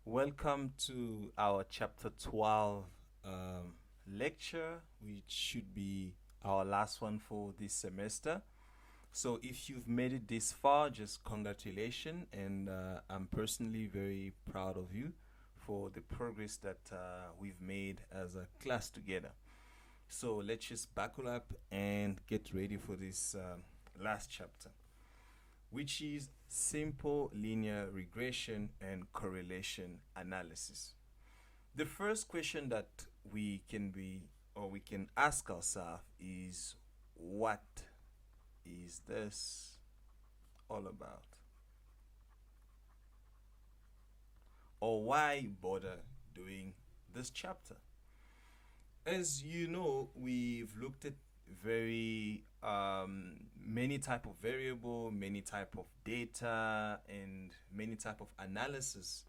Welcome to our chapter 12 lecture, which should be our last one for this semester. So, if you've made it this far, just congratulations, and I'm personally very proud of you for the progress that we've made as a class together. So, let's just buckle up and get ready for this last chapter, which is simple linear regression and correlation analysis. The first question that we can ask ourselves is, what is this all about? Or why bother doing this chapter? As you know, we've looked at very many type of variable, many type of data, and many type of analysis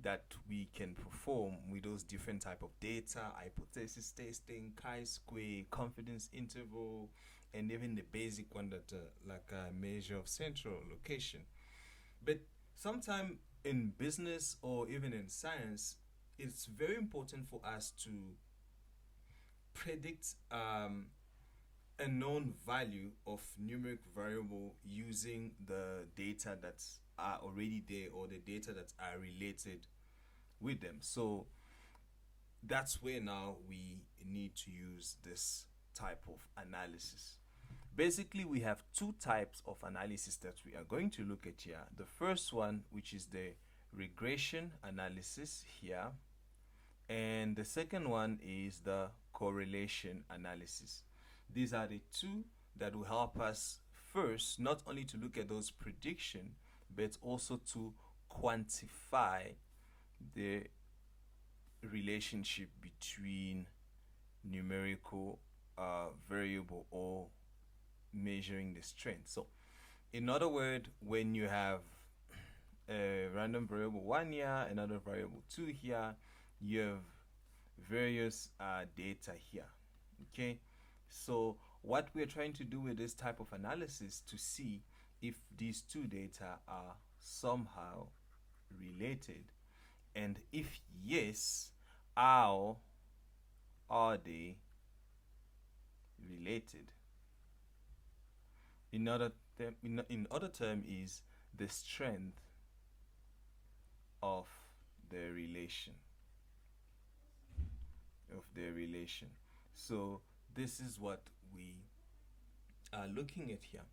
that we can perform with those different type of data, hypothesis testing, chi-square, confidence interval, and even the basic one that like a measure of central location. But sometime in business or even in science, it's very important for us to predict a known value of numeric variable using the data that are already there or the data that are related with them. So that's where now we need to use this type of analysis. Basically, we have two types of analysis that we are going to look at here. The first one, which is the regression analysis here, and the second one is the correlation analysis. These are the two that will help us first not only to look at those prediction, but also to quantify the relationship between numerical variable or measuring the strength. So, in other words, when you have a random variable 1 here, another variable 2 here, you have various data here. Okay, so what we're trying to do with this type of analysis to see if these two data are somehow related, and if yes, how are they related? In other term is the strength of the relation So this is what we are looking at here.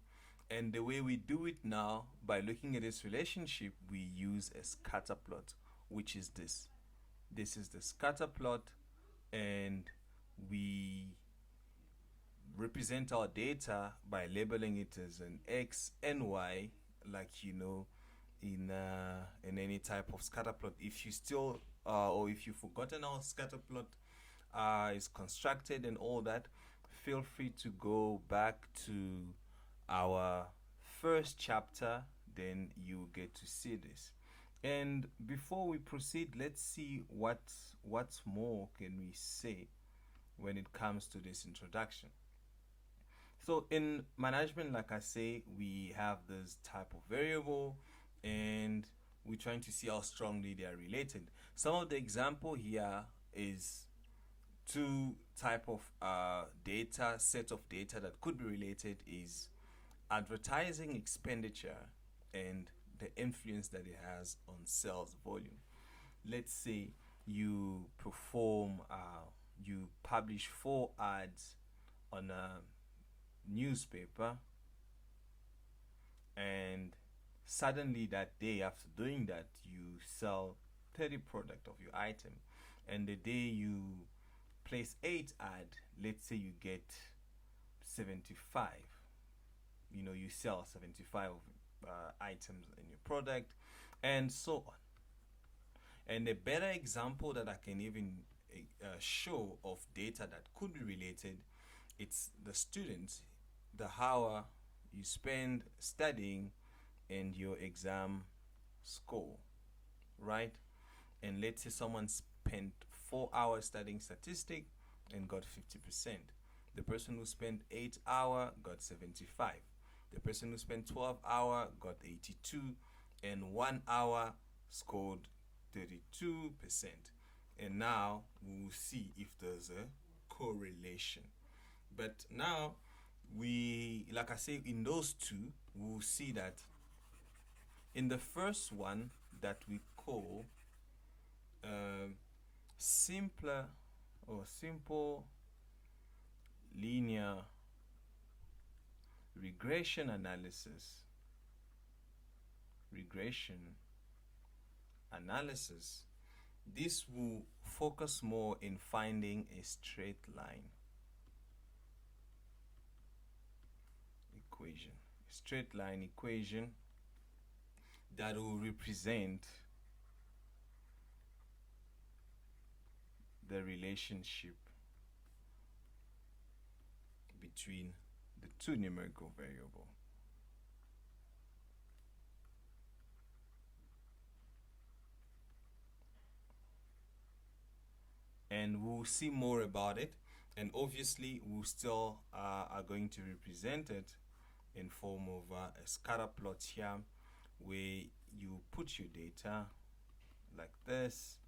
And the way we do it now, by looking at this relationship, we use a scatter plot, which is this. This is the scatter plot, and we represent our data by labeling it as an X and Y, like in any type of scatter plot. If you still or if you've forgotten how scatter plot is constructed and all that, feel free to go back to our first chapter, then you get to see this. And before we proceed, let's see what's more can we say when it comes to this introduction. So in management, like I say, we have this type of variable, and we're trying to see how strongly they are related. Some of the example here is two type of set of data that could be related is advertising expenditure and the influence that it has on sales volume. Let's say you publish 4 ads on a newspaper, and suddenly that day after doing that, you sell 30 product of your item, and the day you place 8 ad, let's say you get 75. You sell 75 items in your product, and so on. And a better example that I can even show of data that could be related, it's the students, the hour you spend studying, and your exam score, right? And let's say someone spent 4 hours studying statistic and got 50%. The person who spent 8 hours got 75. The person who spent 12 hours got 82, and 1 hour scored 32%. And now we will see if there's a correlation. But now like I say, in those two, we will see that in the first one that we call simpler or simple linear regression analysis, this will focus more in finding a straight line equation that will represent the relationship between the two numerical variables. And we'll see more about it, and obviously we still are going to represent it in form of a scatter plot here, where you put your data like this,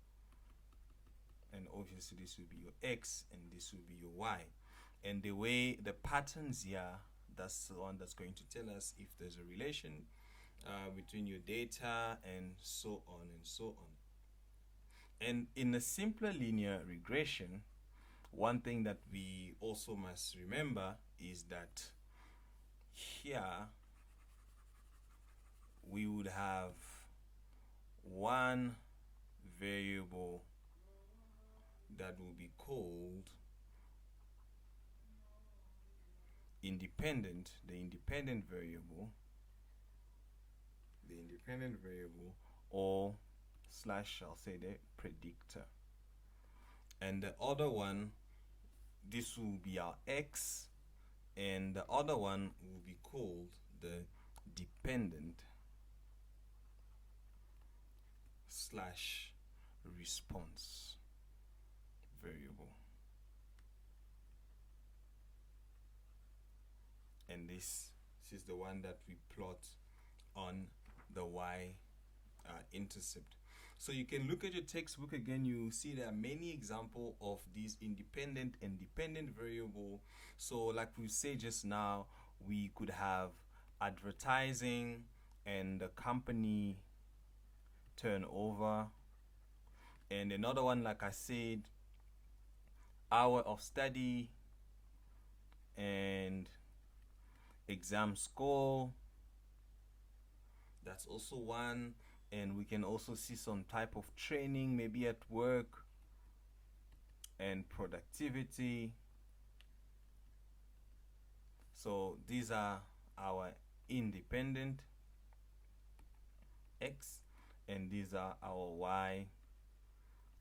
and obviously this will be your X and this will be your Y. And the way the patterns here, that's the one that's going to tell us if there's a relation between your data and so on and so on. And in a simpler linear regression, one thing that we also must remember is that here we would have one variable that will be called the independent variable, or slash, I'll say the predictor. And the other one, this will be our X, and the other one will be called the dependent slash response variable. And this is the one that we plot on the Y intercept. So you can look at your textbook again, you see there are many examples of these independent and dependent variable. So like we said just now, we could have advertising and the company turnover, and another one, like I said, hour of study and exam score. That's also one. And we can also see some type of training, maybe at work, and productivity. So these are our independent X, and these are our Y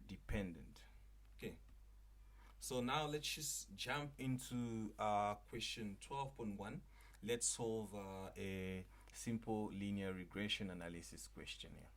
dependent. Okay, so now let's just jump into question 12.1. Let's solve a simple linear regression analysis question here.